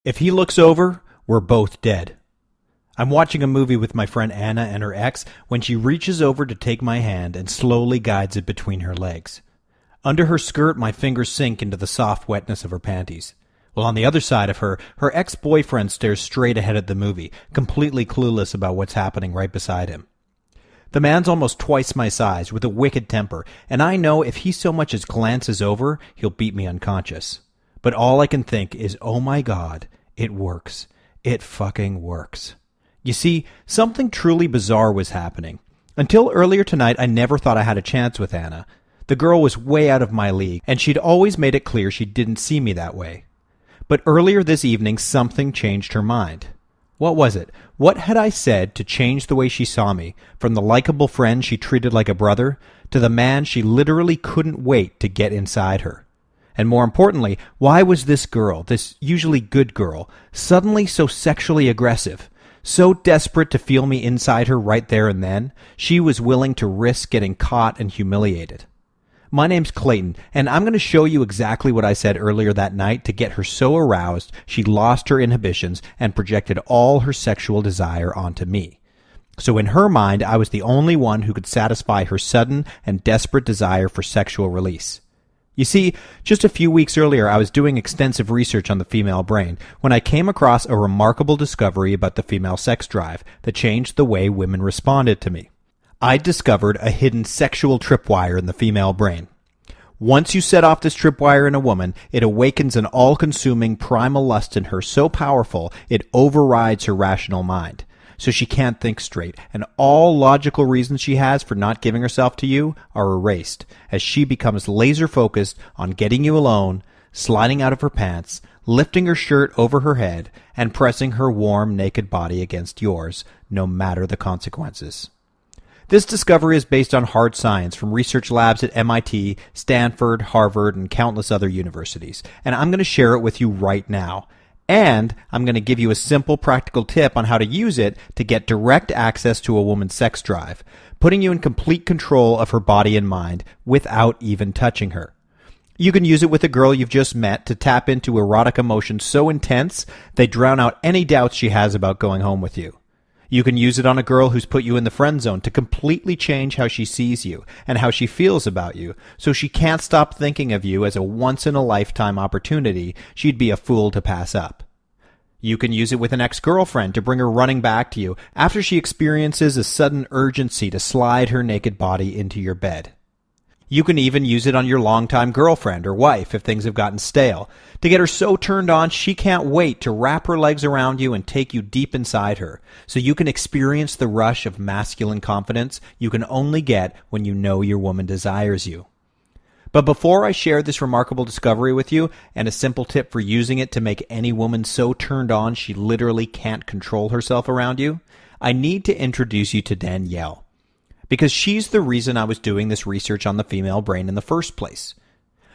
If he looks over, we're both dead. I'm watching a movie with my friend Anna and her ex when she reaches over to take my hand and slowly guides it between her legs. Under her skirt, my fingers sink into the soft wetness of her panties. While on the other side of her, her ex-boyfriend stares straight ahead at the movie, completely clueless about what's happening right beside him. The man's almost twice my size, with a wicked temper, and I know if he so much as glances over, he'll beat me unconscious. But all I can think is, oh my God, it works. It fucking works. You see, something truly bizarre was happening. Until earlier tonight, I never thought I had a chance with Anna. The girl was way out of my league, and she'd always made it clear she didn't see me that way. But earlier this evening, something changed her mind. What was it? What had I said to change the way she saw me, from the likable friend she treated like a brother, to the man she literally couldn't wait to get inside her? And more importantly, why was this girl, this usually good girl, suddenly so sexually aggressive? So desperate to feel me inside her right there and then, she was willing to risk getting caught and humiliated. My name's Clayton, and I'm going to show you exactly what I said earlier that night to get her so aroused she lost her inhibitions and projected all her sexual desire onto me. So in her mind, I was the only one who could satisfy her sudden and desperate desire for sexual release. You see, just a few weeks earlier, I was doing extensive research on the female brain when I came across a remarkable discovery about the female sex drive that changed the way women responded to me. I discovered a hidden sexual tripwire in the female brain. Once you set off this tripwire in a woman, it awakens an all-consuming primal lust in her so powerful it overrides her rational mind. So she can't think straight, and all logical reasons she has for not giving herself to you are erased, as she becomes laser-focused on getting you alone, sliding out of her pants, lifting her shirt over her head, and pressing her warm, naked body against yours, no matter the consequences. This discovery is based on hard science from research labs at MIT, Stanford, Harvard, and countless other universities, and I'm going to share it with you right now. And I'm going to give you a simple practical tip on how to use it to get direct access to a woman's sex drive, putting you in complete control of her body and mind without even touching her. You can use it with a girl you've just met to tap into erotic emotions so intense they drown out any doubts she has about going home with you. You can use it on a girl who's put you in the friend zone to completely change how she sees you and how she feels about you, so she can't stop thinking of you as a once-in-a-lifetime opportunity she'd be a fool to pass up. You can use it with an ex-girlfriend to bring her running back to you after she experiences a sudden urgency to slide her naked body into your bed. You can even use it on your longtime girlfriend or wife if things have gotten stale, to get her so turned on she can't wait to wrap her legs around you and take you deep inside her, so you can experience the rush of masculine confidence you can only get when you know your woman desires you. But before I share this remarkable discovery with you, and a simple tip for using it to make any woman so turned on she literally can't control herself around you, I need to introduce you to Danielle. Because she's the reason I was doing this research on the female brain in the first place.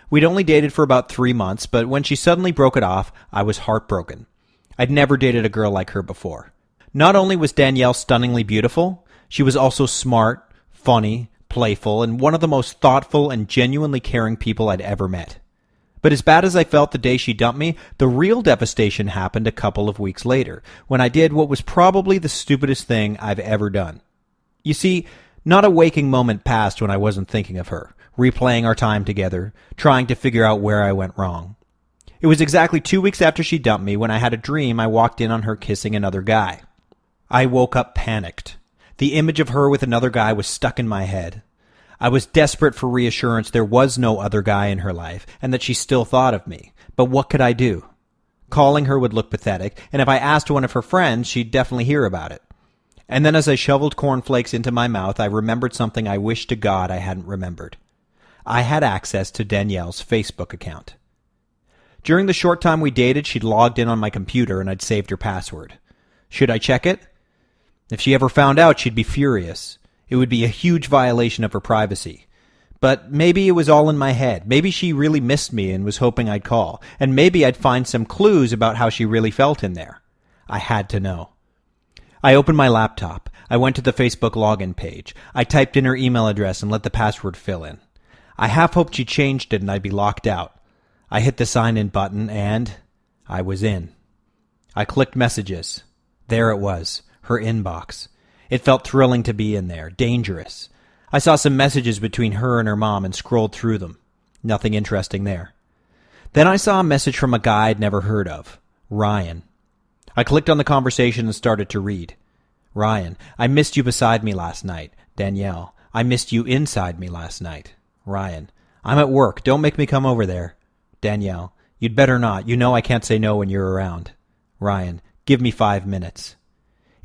We'd only dated for about 3 months, but when she suddenly broke it off, I was heartbroken. I'd never dated a girl like her before. Not only was Danielle stunningly beautiful, she was also smart, funny, playful, and one of the most thoughtful and genuinely caring people I'd ever met. But as bad as I felt the day she dumped me, the real devastation happened a couple of weeks later, when I did what was probably the stupidest thing I've ever done. You see, not a waking moment passed when I wasn't thinking of her, replaying our time together, trying to figure out where I went wrong. It was exactly 2 weeks after she dumped me when I had a dream I walked in on her kissing another guy. I woke up panicked. The image of her with another guy was stuck in my head. I was desperate for reassurance there was no other guy in her life, and that she still thought of me. But what could I do? Calling her would look pathetic, and if I asked one of her friends, she'd definitely hear about it. And then as I shoveled cornflakes into my mouth, I remembered something I wished to God I hadn't remembered. I had access to Danielle's Facebook account. During the short time we dated, she'd logged in on my computer and I'd saved her password. Should I check it? If she ever found out, she'd be furious. It would be a huge violation of her privacy. But maybe it was all in my head. Maybe she really missed me and was hoping I'd call. And maybe I'd find some clues about how she really felt in there. I had to know. I opened my laptop. I went to the Facebook login page. I typed in her email address and let the password fill in. I half hoped she changed it and I'd be locked out. I hit the sign-in button and I was in. I clicked messages. There it was, her inbox. It felt thrilling to be in there, dangerous. I saw some messages between her and her mom and scrolled through them. Nothing interesting there. Then I saw a message from a guy I'd never heard of, Ryan. I clicked on the conversation and started to read. Ryan, I missed you beside me last night. Danielle, I missed you inside me last night. Ryan, I'm at work. Don't make me come over there. Danielle, you'd better not. You know I can't say no when you're around. Ryan, give me 5 minutes.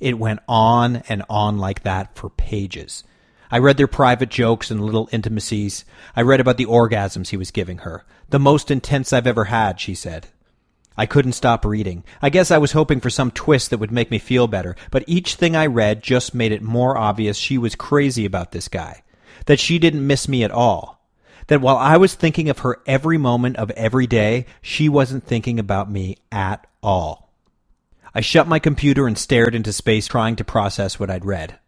It went on and on like that for pages. I read their private jokes and little intimacies. I read about the orgasms he was giving her. The most intense I've ever had, she said. I couldn't stop reading. I guess I was hoping for some twist that would make me feel better, but each thing I read just made it more obvious she was crazy about this guy, that she didn't miss me at all, that while I was thinking of her every moment of every day, she wasn't thinking about me at all. I shut my computer and stared into space, trying to process what I'd read.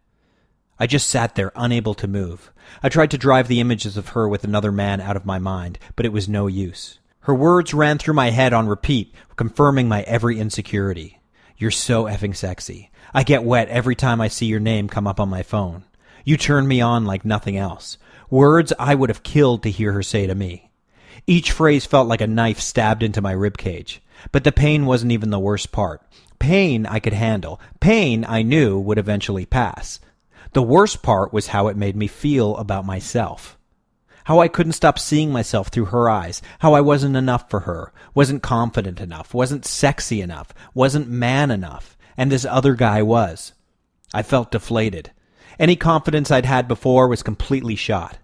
I just sat there, unable to move. I tried to drive the images of her with another man out of my mind, but it was no use. Her words ran through my head on repeat, confirming my every insecurity. You're so effing sexy. I get wet every time I see your name come up on my phone. You turn me on like nothing else. Words I would have killed to hear her say to me. Each phrase felt like a knife stabbed into my ribcage. But the pain wasn't even the worst part. Pain I could handle. Pain I knew would eventually pass. The worst part was how it made me feel about myself. How I couldn't stop seeing myself through her eyes. How I wasn't enough for her. Wasn't confident enough. Wasn't sexy enough. Wasn't man enough. And this other guy was. I felt deflated. Any confidence I'd had before was completely shot.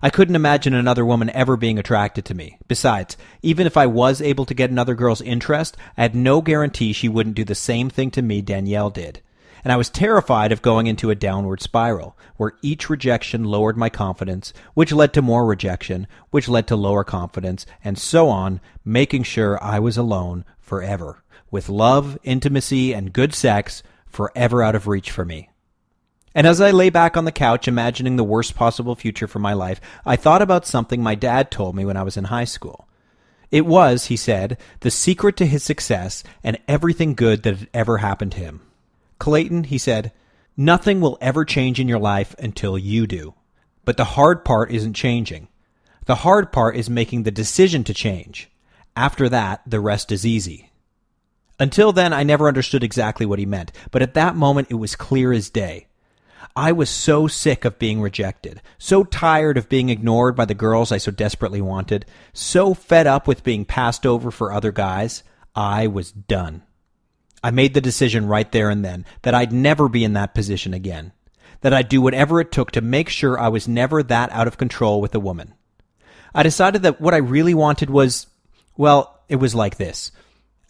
I couldn't imagine another woman ever being attracted to me. Besides, even if I was able to get another girl's interest, I had no guarantee she wouldn't do the same thing to me Danielle did. And I was terrified of going into a downward spiral, where each rejection lowered my confidence, which led to more rejection, which led to lower confidence, and so on, making sure I was alone forever, with love, intimacy, and good sex forever out of reach for me. And as I lay back on the couch imagining the worst possible future for my life, I thought about something my dad told me when I was in high school. It was, he said, the secret to his success and everything good that had ever happened to him. Clayton, he said, nothing will ever change in your life until you do. But the hard part isn't changing. The hard part is making the decision to change. After that, the rest is easy. Until then, I never understood exactly what he meant, but at that moment it was clear as day. I was so sick of being rejected, so tired of being ignored by the girls I so desperately wanted, so fed up with being passed over for other guys. I was done. I made the decision right there and then that I'd never be in that position again, that I'd do whatever it took to make sure I was never that out of control with a woman. I decided that what I really wanted was, well, it was like this.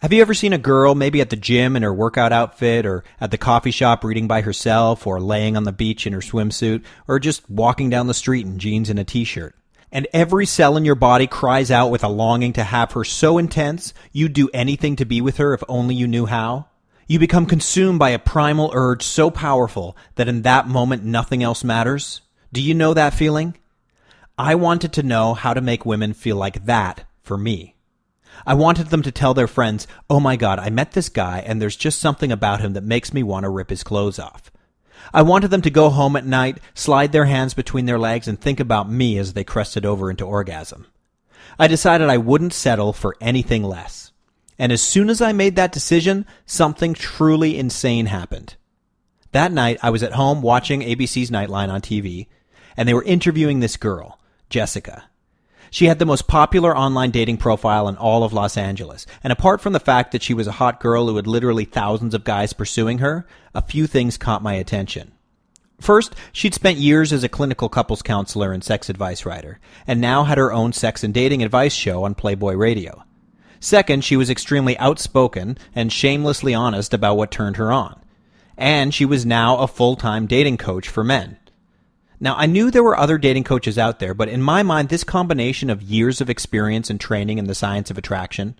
Have you ever seen a girl maybe at the gym in her workout outfit, or at the coffee shop reading by herself, or laying on the beach in her swimsuit, or just walking down the street in jeans and a t-shirt? And every cell in your body cries out with a longing to have her so intense, you'd do anything to be with her if only you knew how? You become consumed by a primal urge so powerful that in that moment nothing else matters? Do you know that feeling? I wanted to know how to make women feel like that for me. I wanted them to tell their friends, oh my God, I met this guy and there's just something about him that makes me want to rip his clothes off. I wanted them to go home at night, slide their hands between their legs, and think about me as they crested over into orgasm. I decided I wouldn't settle for anything less. And as soon as I made that decision, something truly insane happened. That night, I was at home watching ABC's Nightline on TV, and they were interviewing this girl, Jessica. She had the most popular online dating profile in all of Los Angeles, and apart from the fact that she was a hot girl who had literally thousands of guys pursuing her, a few things caught my attention. First, she'd spent years as a clinical couples counselor and sex advice writer, and now had her own sex and dating advice show on Playboy Radio. Second, she was extremely outspoken and shamelessly honest about what turned her on. And she was now a full-time dating coach for men. Now, I knew there were other dating coaches out there, but in my mind, this combination of years of experience and training in the science of attraction,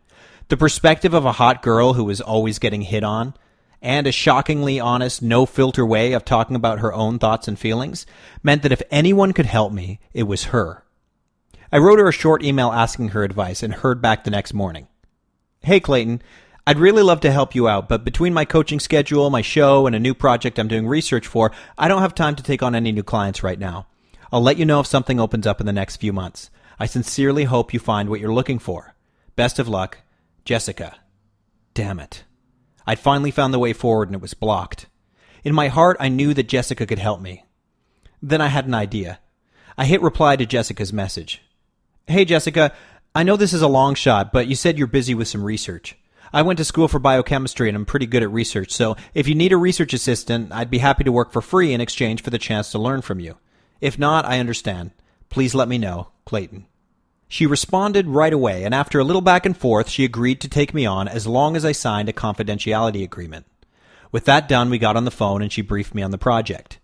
the perspective of a hot girl who was always getting hit on, and a shockingly honest, no-filter way of talking about her own thoughts and feelings, meant that if anyone could help me, it was her. I wrote her a short email asking her advice and heard back the next morning. Hey, Clayton, I'd really love to help you out, but between my coaching schedule, my show, and a new project I'm doing research for, I don't have time to take on any new clients right now. I'll let you know if something opens up in the next few months. I sincerely hope you find what you're looking for. Best of luck, Jessica. Damn it. I'd finally found the way forward and it was blocked. In my heart, I knew that Jessica could help me. Then I had an idea. I hit reply to Jessica's message. Hey, Jessica, I know this is a long shot, but you said you're busy with some research. I went to school for biochemistry and I'm pretty good at research, so if you need a research assistant, I'd be happy to work for free in exchange for the chance to learn from you. If not, I understand. Please let me know, Clayton. She responded right away, and after a little back and forth, she agreed to take me on as long as I signed a confidentiality agreement. With that done, we got on the phone and she briefed me on the project.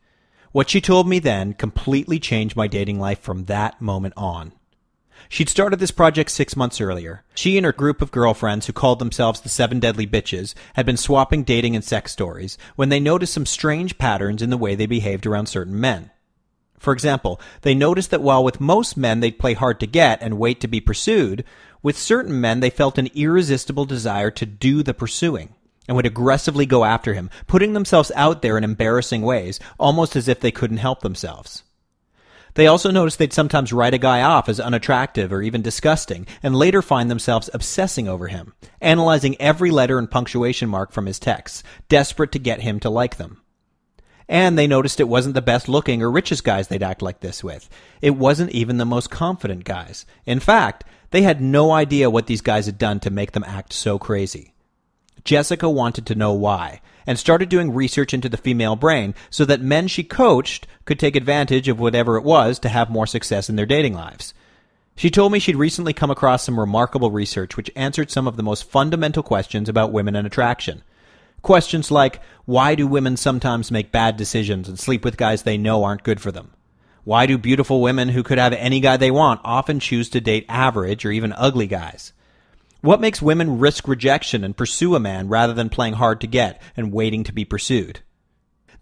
What she told me then completely changed my dating life from that moment on. She'd started this project 6 months earlier. She and her group of girlfriends, who called themselves the 7 Deadly Bitches, had been swapping dating and sex stories when they noticed some strange patterns in the way they behaved around certain men. For example, they noticed that while with most men they'd play hard to get and wait to be pursued, with certain men they felt an irresistible desire to do the pursuing and would aggressively go after him, putting themselves out there in embarrassing ways, almost as if they couldn't help themselves. They also noticed they'd sometimes write a guy off as unattractive or even disgusting, and later find themselves obsessing over him, analyzing every letter and punctuation mark from his texts, desperate to get him to like them. And they noticed it wasn't the best looking or richest guys they'd act like this with. It wasn't even the most confident guys. In fact, they had no idea what these guys had done to make them act so crazy. Jessica wanted to know why, and started doing research into the female brain so that men she coached could take advantage of whatever it was to have more success in their dating lives. She told me she'd recently come across some remarkable research which answered some of the most fundamental questions about women and attraction. Questions like, why do women sometimes make bad decisions and sleep with guys they know aren't good for them? Why do beautiful women who could have any guy they want often choose to date average or even ugly guys? What makes women risk rejection and pursue a man rather than playing hard to get and waiting to be pursued?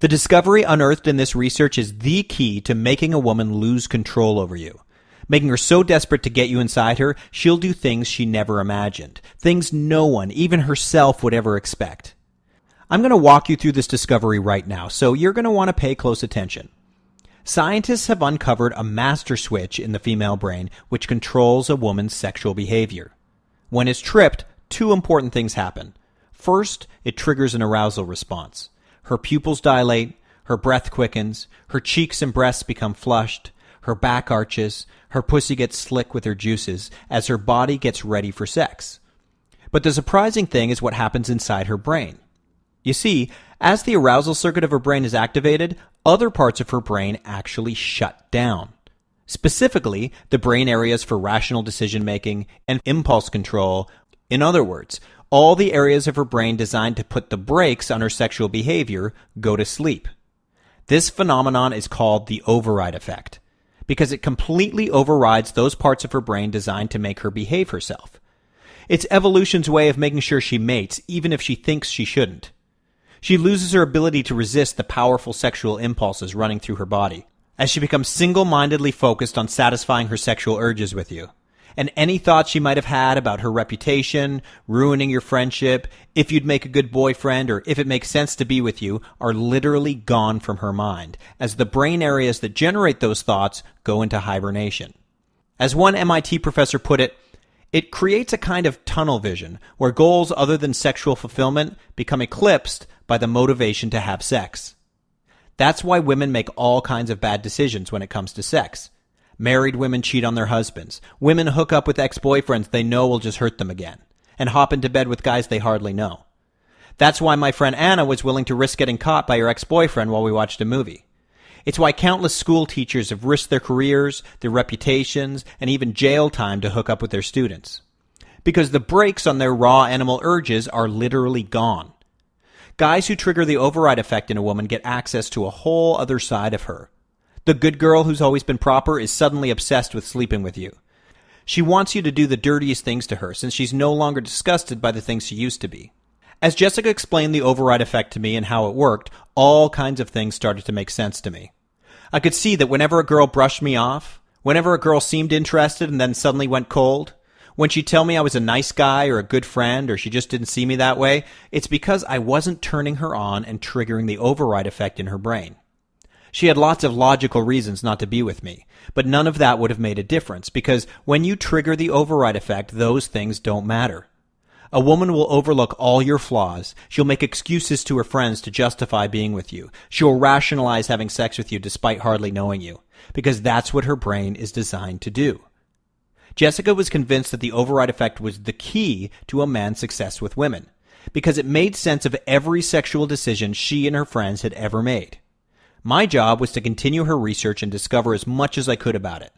The discovery unearthed in this research is the key to making a woman lose control over you. Making her so desperate to get you inside her, she'll do things she never imagined. Things no one, even herself, would ever expect. I'm going to walk you through this discovery right now, so you're going to want to pay close attention. Scientists have uncovered a master switch in the female brain which controls a woman's sexual behavior. When it's tripped, 2 important things happen. First, it triggers an arousal response. Her pupils dilate, her breath quickens, her cheeks and breasts become flushed, her back arches, her pussy gets slick with her juices as her body gets ready for sex. But the surprising thing is what happens inside her brain. You see, as the arousal circuit of her brain is activated, other parts of her brain actually shut down. Specifically, the brain areas for rational decision-making and impulse control. In other words, all the areas of her brain designed to put the brakes on her sexual behavior go to sleep. This phenomenon is called the override effect, because it completely overrides those parts of her brain designed to make her behave herself. It's evolution's way of making sure she mates, even if she thinks she shouldn't. She loses her ability to resist the powerful sexual impulses running through her body, as she becomes single-mindedly focused on satisfying her sexual urges with you. And any thoughts she might have had about her reputation, ruining your friendship, if you'd make a good boyfriend, or if it makes sense to be with you, are literally gone from her mind, as the brain areas that generate those thoughts go into hibernation. As one MIT professor put it, it creates a kind of tunnel vision, where goals other than sexual fulfillment become eclipsed by the motivation to have sex. That's why women make all kinds of bad decisions when it comes to sex. Married women cheat on their husbands. Women hook up with ex-boyfriends they know will just hurt them again, and hop into bed with guys they hardly know. That's why my friend Anna was willing to risk getting caught by her ex-boyfriend while we watched a movie. It's why countless school teachers have risked their careers, their reputations, and even jail time to hook up with their students. Because the brakes on their raw animal urges are literally gone. Guys who trigger the override effect in a woman get access to a whole other side of her. The good girl who's always been proper is suddenly obsessed with sleeping with you. She wants you to do the dirtiest things to her since she's no longer disgusted by the things she used to be. As Jessica explained the override effect to me and how it worked, all kinds of things started to make sense to me. I could see that whenever a girl brushed me off, whenever a girl seemed interested and then suddenly went cold, When she'd tell me I was a nice guy or a good friend or she just didn't see me that way, it's because I wasn't turning her on and triggering the override effect in her brain. She had lots of logical reasons not to be with me, but none of that would have made a difference because when you trigger the override effect, those things don't matter. A woman will overlook all your flaws. She'll make excuses to her friends to justify being with you. She'll rationalize having sex with you despite hardly knowing you, because that's what her brain is designed to do. Jessica was convinced that the override effect was the key to a man's success with women, because it made sense of every sexual decision she and her friends had ever made. My job was to continue her research and discover as much as I could about it.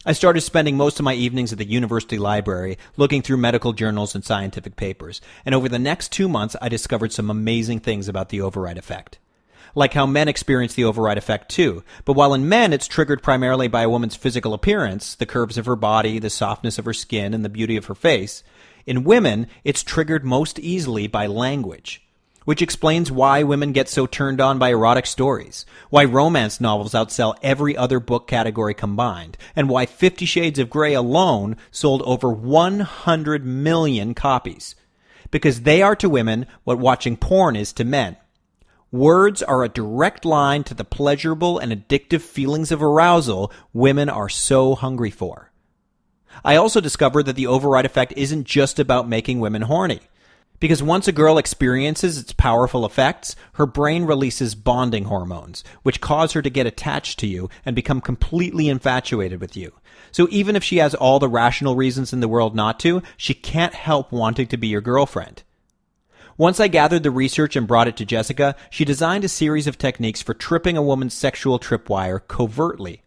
I started spending most of my evenings at the university library looking through medical journals and scientific papers, and over the next 2 months I discovered some amazing things about the override effect. Like how men experience the override effect too, but while in men it's triggered primarily by a woman's physical appearance, the curves of her body, the softness of her skin, and the beauty of her face, in women it's triggered most easily by language. Which explains why women get so turned on by erotic stories, why romance novels outsell every other book category combined, and why 50 Shades of Grey alone sold over 100 million copies. Because they are to women what watching porn is to men. Words are a direct line to the pleasurable and addictive feelings of arousal women are so hungry for. I also discovered that the override effect isn't just about making women horny. Because once a girl experiences its powerful effects, her brain releases bonding hormones, which cause her to get attached to you and become completely infatuated with you. So even if she has all the rational reasons in the world not to, she can't help wanting to be your girlfriend. Once I gathered the research and brought it to Jessica, she designed a series of techniques for tripping a woman's sexual tripwire covertly.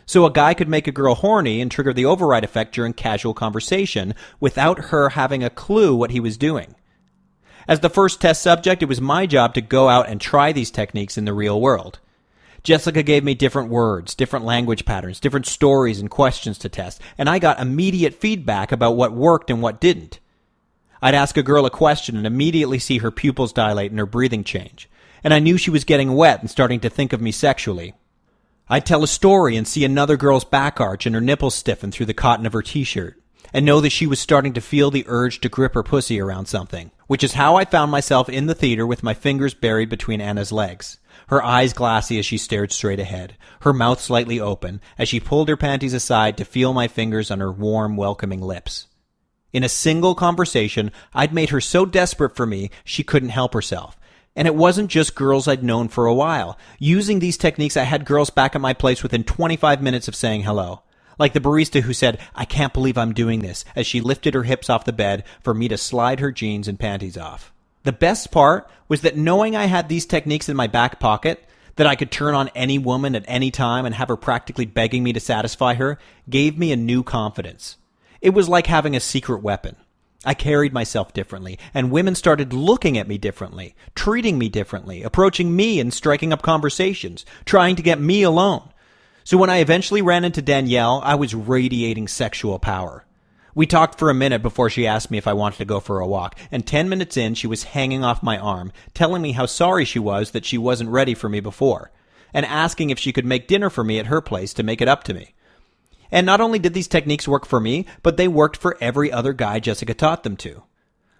So a guy could make a girl horny and trigger the override effect during casual conversation without her having a clue what he was doing. As the first test subject, it was my job to go out and try these techniques in the real world. Jessica gave me different words, different language patterns, different stories and questions to test, and I got immediate feedback about what worked and what didn't. I'd ask a girl a question and immediately see her pupils dilate and her breathing change, and I knew she was getting wet and starting to think of me sexually. I'd tell a story and see another girl's back arch and her nipples stiffen through the cotton of her t-shirt, and know that she was starting to feel the urge to grip her pussy around something, which is how I found myself in the theater with my fingers buried between Anna's legs, her eyes glassy as she stared straight ahead, her mouth slightly open as she pulled her panties aside to feel my fingers on her warm, welcoming lips. In a single conversation, I'd made her so desperate for me she couldn't help herself. And it wasn't just girls I'd known for a while. Using these techniques, I had girls back at my place within 25 minutes of saying hello. Like the barista who said, "I can't believe I'm doing this," as she lifted her hips off the bed for me to slide her jeans and panties off. The best part was that knowing I had these techniques in my back pocket, that I could turn on any woman at any time and have her practically begging me to satisfy her, gave me a new confidence. It was like having a secret weapon. I carried myself differently, and women started looking at me differently, treating me differently, approaching me and striking up conversations, trying to get me alone. So when I eventually ran into Danielle, I was radiating sexual power. We talked for a minute before she asked me if I wanted to go for a walk, and 10 minutes in, she was hanging off my arm, telling me how sorry she was that she wasn't ready for me before, and asking if she could make dinner for me at her place to make it up to me. And not only did these techniques work for me, but they worked for every other guy Jessica taught them to.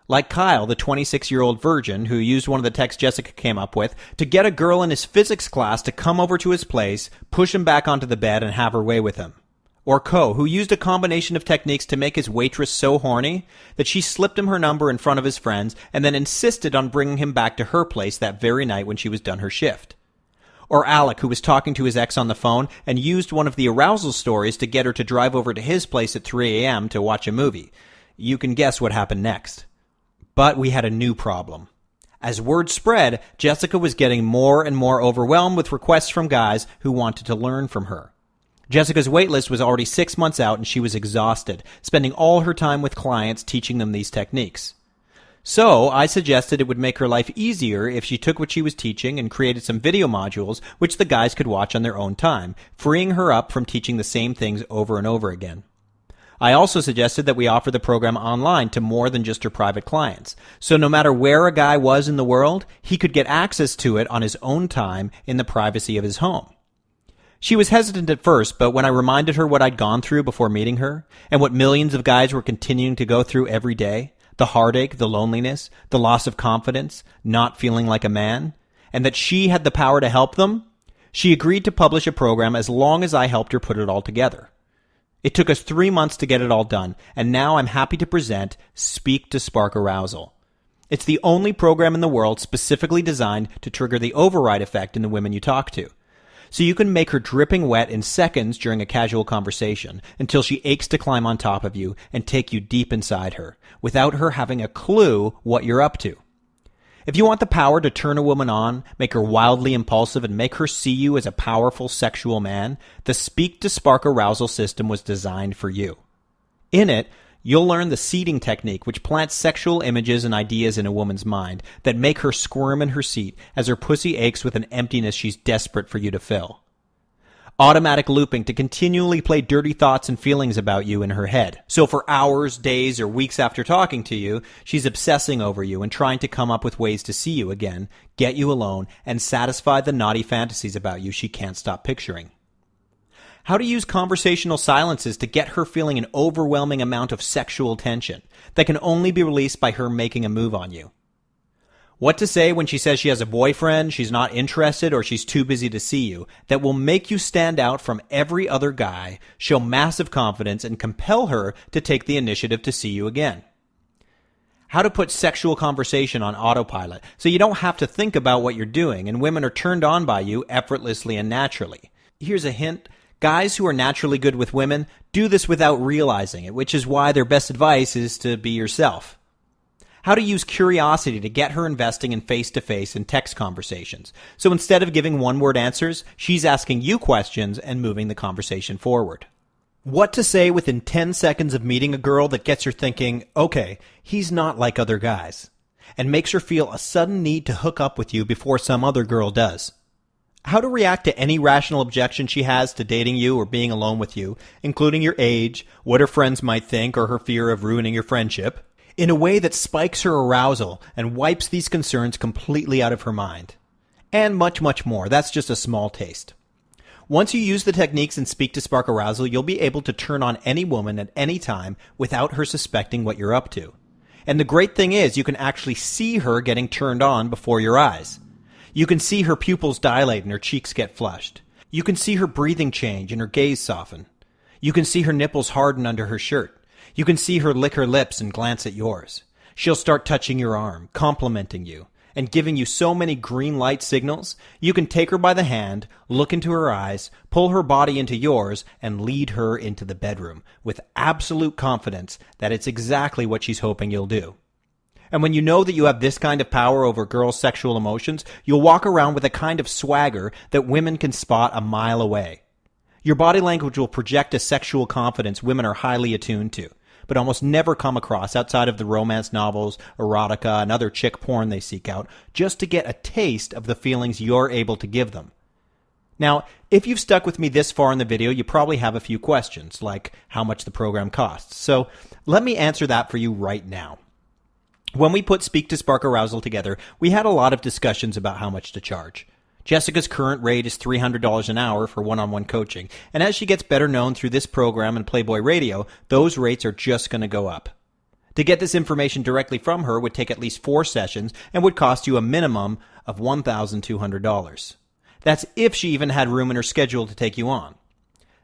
Like Kyle, the 26-year-old virgin who used one of the texts Jessica came up with to get a girl in his physics class to come over to his place, push him back onto the bed, and have her way with him. Or Ko, who used a combination of techniques to make his waitress so horny that she slipped him her number in front of his friends and then insisted on bringing him back to her place that very night when she was done her shift. Or Alec, who was talking to his ex on the phone and used one of the arousal stories to get her to drive over to his place at 3 a.m. to watch a movie. You can guess what happened next. But we had a new problem. As word spread, Jessica was getting more and more overwhelmed with requests from guys who wanted to learn from her. Jessica's waitlist was already 6 months out and she was exhausted, spending all her time with clients teaching them these techniques. So I suggested it would make her life easier if she took what she was teaching and created some video modules which the guys could watch on their own time, freeing her up from teaching the same things over and over again. I also suggested that we offer the program online to more than just her private clients. So no matter where a guy was in the world, he could get access to it on his own time in the privacy of his home. She was hesitant at first, but when I reminded her what I'd gone through before meeting her, and what millions of guys were continuing to go through every day, the heartache, the loneliness, the loss of confidence, not feeling like a man, and that she had the power to help them, she agreed to publish a program as long as I helped her put it all together. It took us 3 months to get it all done, and now I'm happy to present To Spark Arousal. It's the only program in the world specifically designed to trigger the override effect in the women you talk to. So you can make her dripping wet in seconds during a casual conversation until she aches to climb on top of you and take you deep inside her, without her having a clue what you're up to. If you want the power to turn a woman on, make her wildly impulsive, and make her see you as a powerful sexual man, the To Spark Arousal system was designed for you. In it, you'll learn the seeding technique, which plants sexual images and ideas in a woman's mind that make her squirm in her seat as her pussy aches with an emptiness she's desperate for you to fill. Automatic looping to continually play dirty thoughts and feelings about you in her head. So for hours, days, or weeks after talking to you, she's obsessing over you and trying to come up with ways to see you again, get you alone, and satisfy the naughty fantasies about you she can't stop picturing. How to use conversational silences to get her feeling an overwhelming amount of sexual tension that can only be released by her making a move on you. What to say when she says she has a boyfriend, she's not interested, or she's too busy to see you that will make you stand out from every other guy, show massive confidence, and compel her to take the initiative to see you again. How to put sexual conversation on autopilot so you don't have to think about what you're doing and women are turned on by you effortlessly and naturally. Here's a hint. Guys who are naturally good with women do this without realizing it, which is why their best advice is to be yourself. How to use curiosity to get her investing in face-to-face and text conversations. So instead of giving one-word answers, she's asking you questions and moving the conversation forward. What to say within 10 seconds of meeting a girl that gets her thinking, okay, he's not like other guys, and makes her feel a sudden need to hook up with you before some other girl does. How to react to any rational objection she has to dating you or being alone with you, including your age, what her friends might think, or her fear of ruining your friendship, in a way that spikes her arousal and wipes these concerns completely out of her mind. And much, much more. That's just a small taste. Once you use the techniques in To Spark Arousal, you'll be able to turn on any woman at any time without her suspecting what you're up to. And the great thing is you can actually see her getting turned on before your eyes. You can see her pupils dilate and her cheeks get flushed. You can see her breathing change and her gaze soften. You can see her nipples harden under her shirt. You can see her lick her lips and glance at yours. She'll start touching your arm, complimenting you, and giving you so many green light signals, you can take her by the hand, look into her eyes, pull her body into yours, and lead her into the bedroom with absolute confidence that it's exactly what she's hoping you'll do. And when you know that you have this kind of power over girls' sexual emotions, you'll walk around with a kind of swagger that women can spot a mile away. Your body language will project a sexual confidence women are highly attuned to, but almost never come across outside of the romance novels, erotica, and other chick porn they seek out, just to get a taste of the feelings you're able to give them. Now, if you've stuck with me this far in the video, you probably have a few questions, like how much the program costs. So let me answer that for you right now. When we put To Spark Arousal together, we had a lot of discussions about how much to charge. Jessica's current rate is $300 an hour for one-on-one coaching, and as she gets better known through this program and Playboy Radio, those rates are just going to go up. To get this information directly from her would take at least 4 sessions and would cost you a minimum of $1,200. That's if she even had room in her schedule to take you on.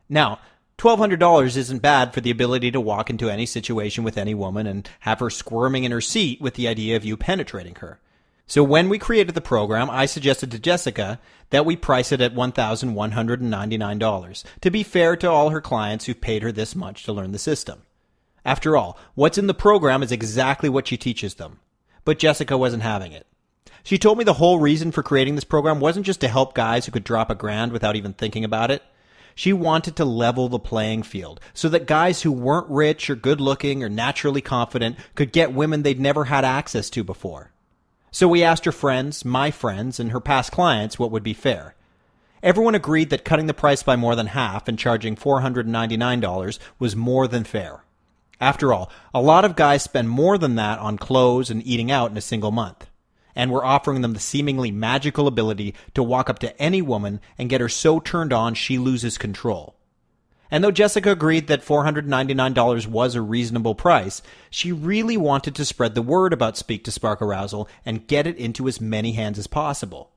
Now, $1,200 isn't bad for the ability to walk into any situation with any woman and have her squirming in her seat with the idea of you penetrating her. So when we created the program, I suggested to Jessica that we price it at $1,199 to be fair to all her clients who've paid her this much to learn the system. After all, what's in the program is exactly what she teaches them. But Jessica wasn't having it. She told me the whole reason for creating this program wasn't just to help guys who could drop $1,000 without even thinking about it. She wanted to level the playing field so that guys who weren't rich or good-looking or naturally confident could get women they'd never had access to before. So we asked her friends, my friends, and her past clients what would be fair. Everyone agreed that cutting the price by more than half and charging $499 was more than fair. After all, a lot of guys spend more than that on clothes and eating out in a single month. and we're offering them the seemingly magical ability to walk up to any woman and get her so turned on she loses control. And though Jessica agreed that $499 was a reasonable price, she really wanted to spread the word about Speak to Spark Arousal and get it into as many hands as possible.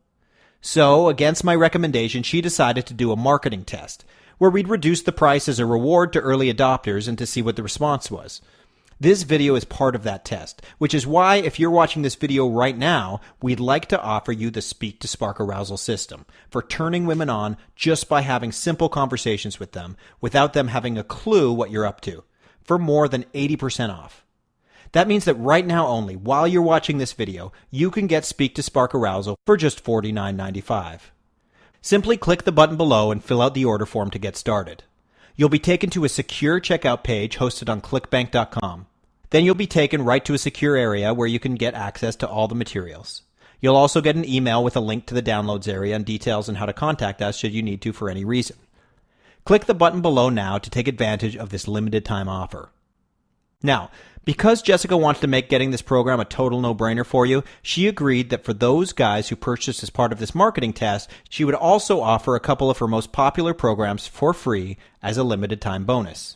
So, against my recommendation, she decided to do a marketing test, where we'd reduce the price as a reward to early adopters and to see what the response was. This video is part of that test, which is why, if you're watching this video right now, we'd like to offer you the Speak to Spark Arousal system for turning women on just by having simple conversations with them without them having a clue what you're up to, for more than 80% off. That means that right now only, while you're watching this video, you can get Speak to Spark Arousal for just $49.95. Simply click the button below and fill out the order form to get started. You'll be taken to a secure checkout page hosted on clickbank.com. Then you'll be taken right to a secure area where you can get access to all the materials. You'll also get an email with a link to the downloads area and details on how to contact us should you need to for any reason. Click the button below now to take advantage of this limited time offer. Now, because Jessica wanted to make getting this program a total no-brainer for you, she agreed that for those guys who purchased as part of this marketing test, she would also offer a couple of her most popular programs for free as a limited time bonus.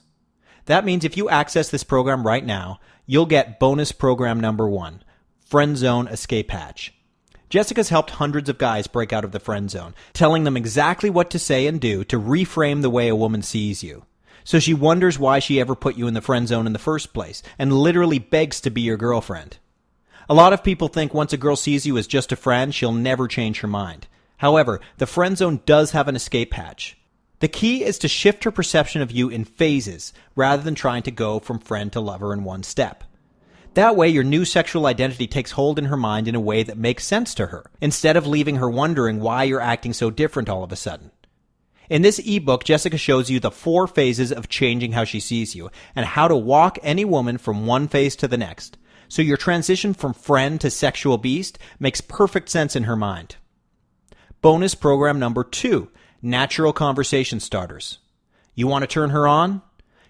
That means if you access this program right now, you'll get bonus program number 1, Friend Zone Escape Hatch. Jessica's helped hundreds of guys break out of the friend zone, telling them exactly what to say and do to reframe the way a woman sees you. So she wonders why she ever put you in the friend zone in the first place, and literally begs to be your girlfriend. A lot of people think once a girl sees you as just a friend, she'll never change her mind. However, the friend zone does have an escape hatch. The key is to shift her perception of you in phases, rather than trying to go from friend to lover in one step. That way, your new sexual identity takes hold in her mind in a way that makes sense to her, instead of leaving her wondering why you're acting so different all of a sudden. In this ebook, Jessica shows you the 4 phases of changing how she sees you, and how to walk any woman from one phase to the next. So your transition from friend to sexual beast makes perfect sense in her mind. Bonus program number 2. Natural conversation starters. You want to turn her on?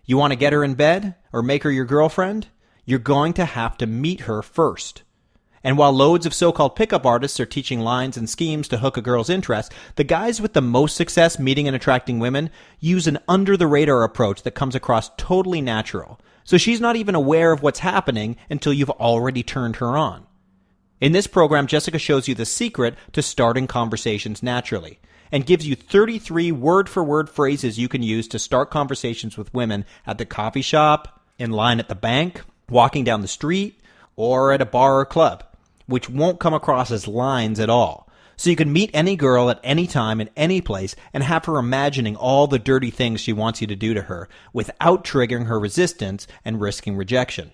You want to get her in bed or make her your girlfriend? You're going to have to meet her first. And while loads of so-called pickup artists are teaching lines and schemes to hook a girl's interest, the guys with the most success meeting and attracting women use an under-the-radar approach that comes across totally natural. So she's not even aware of what's happening until you've already turned her on. In this program, Jessica shows you the secret to starting conversations naturally, and gives you 33 word-for-word phrases you can use to start conversations with women at the coffee shop, in line at the bank, walking down the street, or at a bar or club, which won't come across as lines at all. So you can meet any girl at any time in any place and have her imagining all the dirty things she wants you to do to her without triggering her resistance and risking rejection.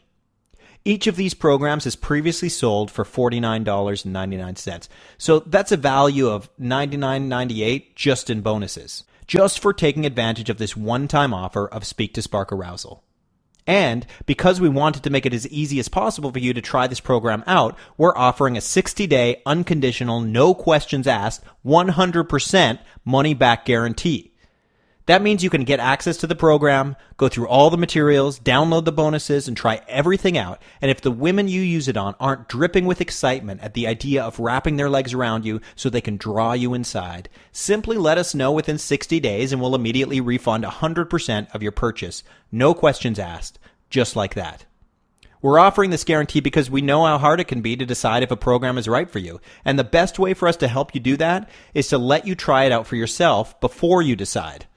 Each of these programs is previously sold for $49.99. So that's a value of $99.98 just in bonuses, just for taking advantage of this one-time offer of Speak to Spark Arousal. And because we wanted to make it as easy as possible for you to try this program out, we're offering a 60-day, unconditional, no questions asked, 100% money-back guarantee. That means you can get access to the program, go through all the materials, download the bonuses, and try everything out. And if the women you use it on aren't dripping with excitement at the idea of wrapping their legs around you so they can draw you inside, simply let us know within 60 days and we'll immediately refund 100% of your purchase. No questions asked. Just like that. We're offering this guarantee because we know how hard it can be to decide if a program is right for you. And the best way for us to help you do that is to let you try it out for yourself before you decide,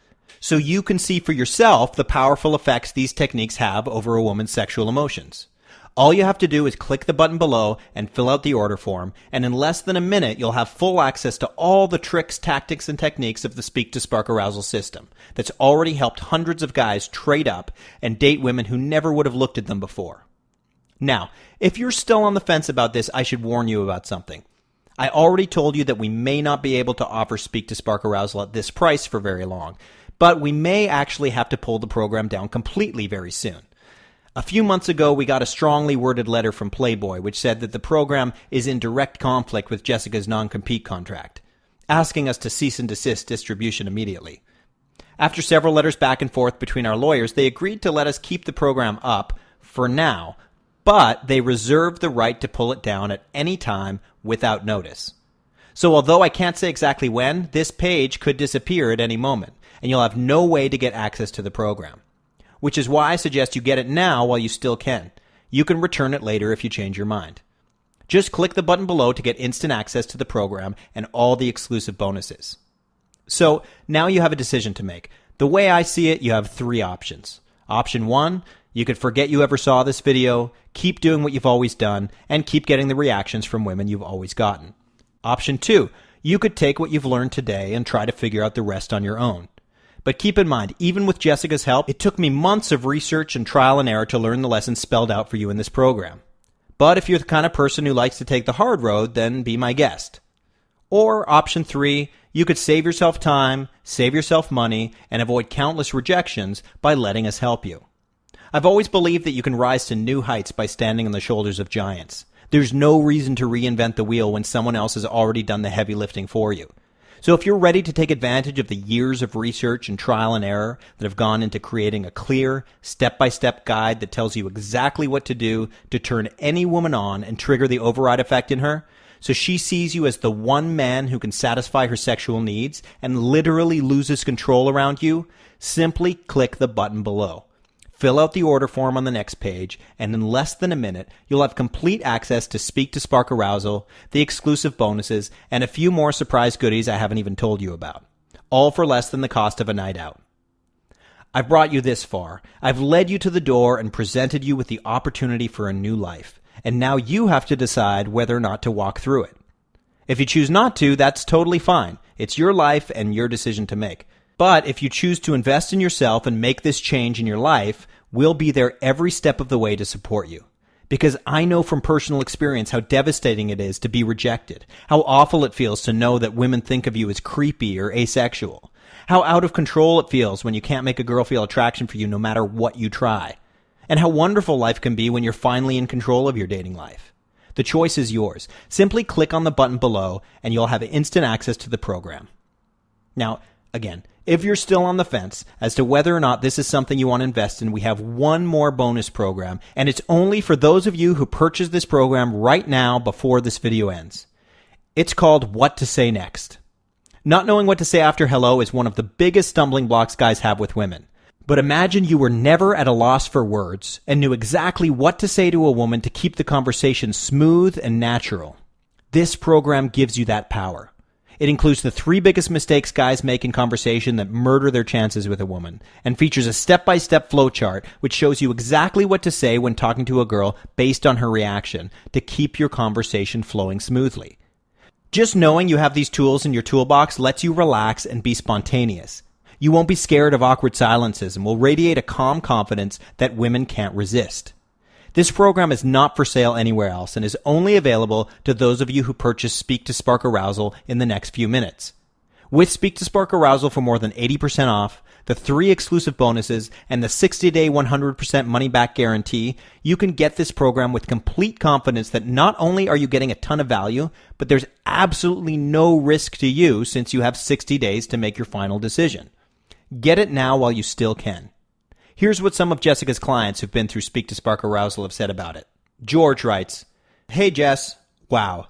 so you can see for yourself the powerful effects these techniques have over a woman's sexual emotions. All you have to do is click the button below and fill out the order form, and in less than a minute you'll have full access to all the tricks, tactics, and techniques of the Speak to Spark Arousal system that's already helped hundreds of guys trade up and date women who never would have looked at them before. Now, if you're still on the fence about this, I should warn you about something. I already told you that we may not be able to offer Speak to Spark Arousal at this price for very long, but we may actually have to pull the program down completely very soon. A few months ago, we got a strongly worded letter from Playboy which said that the program is in direct conflict with Jessica's non-compete contract, asking us to cease and desist distribution immediately. After several letters back and forth between our lawyers, they agreed to let us keep the program up for now, but they reserve the right to pull it down at any time without notice. So although I can't say exactly when, this page could disappear at any moment, and you'll have no way to get access to the program. Which is why I suggest you get it now while you still can. You can return it later if you change your mind. Just click the button below to get instant access to the program and all the exclusive bonuses. So now you have a decision to make. The way I see it, you have 3 options. Option 1, you could forget you ever saw this video, keep doing what you've always done, and keep getting the reactions from women you've always gotten. Option 2, you could take what you've learned today and try to figure out the rest on your own. But keep in mind, even with Jessica's help, it took me months of research and trial and error to learn the lessons spelled out for you in this program. But if you're the kind of person who likes to take the hard road, then be my guest. Or option 3, you could save yourself time, save yourself money, and avoid countless rejections by letting us help you. I've always believed that you can rise to new heights by standing on the shoulders of giants. There's no reason to reinvent the wheel when someone else has already done the heavy lifting for you. So if you're ready to take advantage of the years of research and trial and error that have gone into creating a clear, step-by-step guide that tells you exactly what to do to turn any woman on and trigger the override effect in her, so she sees you as the one man who can satisfy her sexual needs and literally loses control around you, simply click the button below. Fill out the order form on the next page, and in less than a minute, you'll have complete access to Speak to Spark Arousal, the exclusive bonuses, and a few more surprise goodies I haven't even told you about. All for less than the cost of a night out. I've brought you this far. I've led you to the door and presented you with the opportunity for a new life. And now you have to decide whether or not to walk through it. If you choose not to, that's totally fine. It's your life and your decision to make. But if you choose to invest in yourself and make this change in your life, we'll be there every step of the way to support you. Because I know from personal experience how devastating it is to be rejected, how awful it feels to know that women think of you as creepy or asexual, how out of control it feels when you can't make a girl feel attraction for you no matter what you try, and how wonderful life can be when you're finally in control of your dating life. The choice is yours. Simply click on the button below and you'll have instant access to the program. Now, again, if you're still on the fence as to whether or not this is something you want to invest in, we have one more bonus program, and it's only for those of you who purchase this program right now before this video ends. It's called What to Say Next. Not knowing what to say after hello is one of the biggest stumbling blocks guys have with women. But imagine you were never at a loss for words and knew exactly what to say to a woman to keep the conversation smooth and natural. This program gives you that power. It includes the 3 biggest mistakes guys make in conversation that murder their chances with a woman, and features a step-by-step flowchart which shows you exactly what to say when talking to a girl based on her reaction to keep your conversation flowing smoothly. Just knowing you have these tools in your toolbox lets you relax and be spontaneous. You won't be scared of awkward silences and will radiate a calm confidence that women can't resist. This program is not for sale anywhere else and is only available to those of you who purchase Speak to Spark Arousal in the next few minutes. With Speak to Spark Arousal for more than 80% off, the 3 exclusive bonuses, and the 60-day 100% money-back guarantee, you can get this program with complete confidence that not only are you getting a ton of value, but there's absolutely no risk to you since you have 60 days to make your final decision. Get it now while you still can. Here's what some of Jessica's clients who've been through Speak to Spark Arousal have said about it. George writes, "Hey Jess, wow.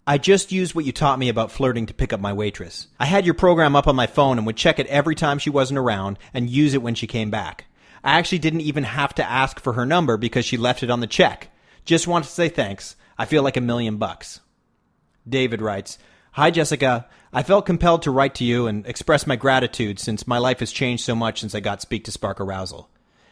I just used what you taught me about flirting to pick up my waitress. I had your program up on my phone and would check it every time she wasn't around and use it when she came back. I actually didn't even have to ask for her number because she left it on the check. Just wanted to say thanks. I feel like $1,000,000. David writes, "Hi Jessica. I felt compelled to write to you and express my gratitude since my life has changed so much since I got Speak to Spark Arousal.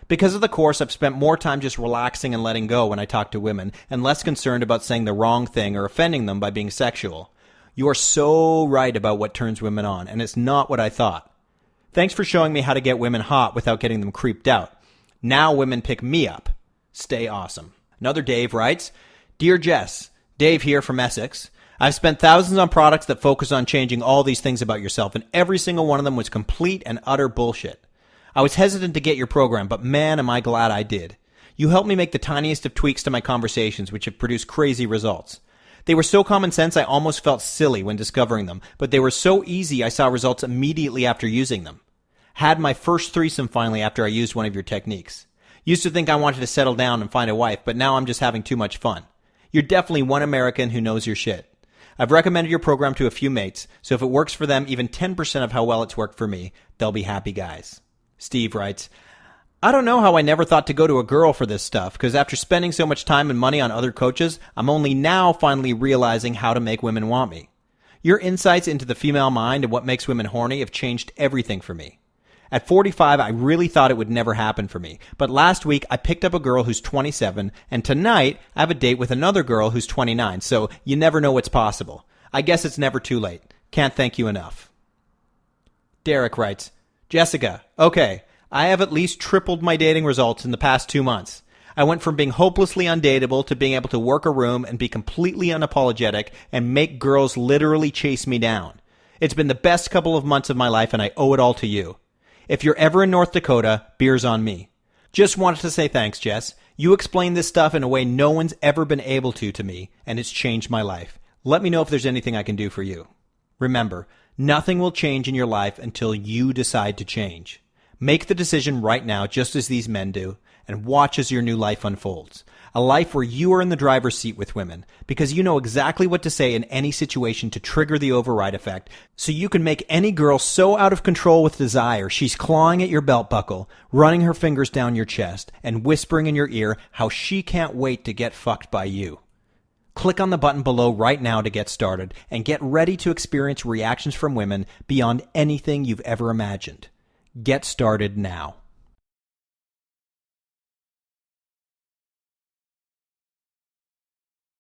Because of the course, I've spent more time just relaxing and letting go when I talk to women and less concerned about saying the wrong thing or offending them by being sexual. You are so right about what turns women on, and it's not what I thought. Thanks for showing me how to get women hot without getting them creeped out. Now women pick me up. Stay awesome." Another Dave writes, "Dear Jess, Dave here from Essex. I've spent thousands on products that focus on changing all these things about yourself, and every single one of them was complete and utter bullshit. I was hesitant to get your program, but man, am I glad I did. You helped me make the tiniest of tweaks to my conversations, which have produced crazy results. They were so common sense I almost felt silly when discovering them, but they were so easy I saw results immediately after using them. Had my first threesome finally after I used one of your techniques. Used to think I wanted to settle down and find a wife, but now I'm just having too much fun. You're definitely one American who knows your shit. I've recommended your program to a few mates, so if it works for them even 10% of how well it's worked for me, they'll be happy guys. Steve writes, I don't know how I never thought to go to a girl for this stuff, because after spending so much time and money on other coaches, I'm only now finally realizing how to make women want me. Your insights into the female mind and what makes women horny have changed everything for me. At 45, I really thought it would never happen for me, but last week I picked up a girl who's 27, and tonight I have a date with another girl who's 29, so you never know what's possible. I guess it's never too late. Can't thank you enough. Derek writes, Jessica, okay, I have at least tripled my dating results in the past 2 months. I went from being hopelessly undateable to being able to work a room and be completely unapologetic and make girls literally chase me down. It's been the best couple of months of my life, and I owe it all to you. If you're ever in North Dakota, beer's on me. Just wanted to say thanks, Jess. You explained this stuff in a way no one's ever been able to me, and it's changed my life. Let me know if there's anything I can do for you. Remember, nothing will change in your life until you decide to change. Make the decision right now, just as these men do, and watch as your new life unfolds. A life where you are in the driver's seat with women, because you know exactly what to say in any situation to trigger the override effect, so you can make any girl so out of control with desire she's clawing at your belt buckle, running her fingers down your chest, and whispering in your ear how she can't wait to get fucked by you. Click on the button below right now to get started, and get ready to experience reactions from women beyond anything you've ever imagined. Get started now.